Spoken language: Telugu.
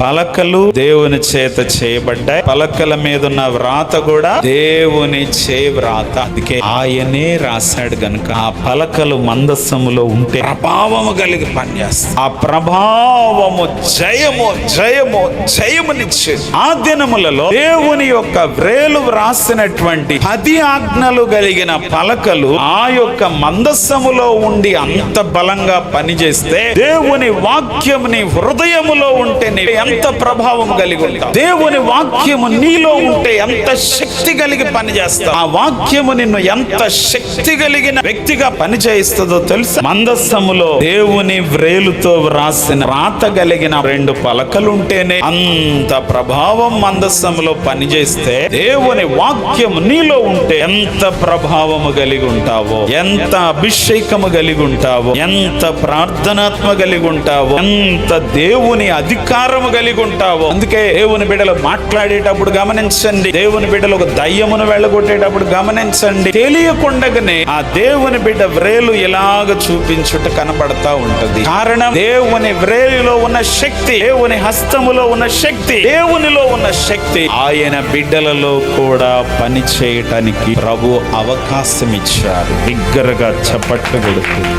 పలకలు దేవుని చేత చేయబడ్డాయి. పలకల మీద ఉన్న వ్రాత కూడా దేవుని వ్రాత. అందుకే ఆయనే రాశాడు గనుక ఆ పలకలు మందస్సములో ఉంటే ప్రభావము కలిగి పనిచేస్తాయి. ఆ ప్రభావము జయమునిచ్చే ఆ దినములలో దేవుని యొక్క వ్రేలు వ్రాసినటువంటి 10 ఆజ్ఞలు కలిగిన పలకలు ఆ యొక్క మందస్సములో ఉండి అంత బలంగా పనిచేస్తే దేవుని వాక్యము నీ హృదయములో ఉంటే ఎంత ప్రభావం కలిగి ఉంటావు. దేవుని వాక్యము నీలో ఉంటే ఎంత శక్తి కలిగి పనిచేస్తావు. ఆ వాక్యము నిన్ను ఎంత శక్తి కలిగిన వ్యక్తిగా పనిచేస్తుందో తెలుసా? మందస్సములో దేవుని వ్రేలుతో వ్రాసిన రాత కలిగిన 2 పలకలు ఉంటేనే అంత ప్రభావం మందస్సములో పనిచేస్తే దేవుని వాక్యము నీలో ఉంటే ఎంత ప్రభావము కలిగి ఉంటావో, ఎంత అభిషేకము కలిగి ఉంటావో, ఎంత ప్రార్థనాత్మ కలిగి ఉంటావో, ఎంత దేవుని అధికారము కలిగి ఉంటావో. అందుకే దేవుని బిడ్డలు మాట్లాడేటప్పుడు గమనించండి, దేవుని బిడ్డలు ఒక దయ్యమును వెళ్ళగొట్టేటప్పుడు గమనించండి, తెలియకుండానే ఆ దేవుని బిడ్డ వ్రేలు ఇలాగ చూపించుట కనబడతా ఉంటది. కారణం దేవుని వ్రేలులో ఉన్న శక్తి, దేవుని హస్తములో ఉన్న శక్తి, దేవునిలో ఉన్న శక్తి ఆయన బిడ్డలలో కూడా పని చేయటానికి ప్రభు అవకాశం ఇచ్చారు. బిగ్గరగా చప్పట్లు కొడుతుంది.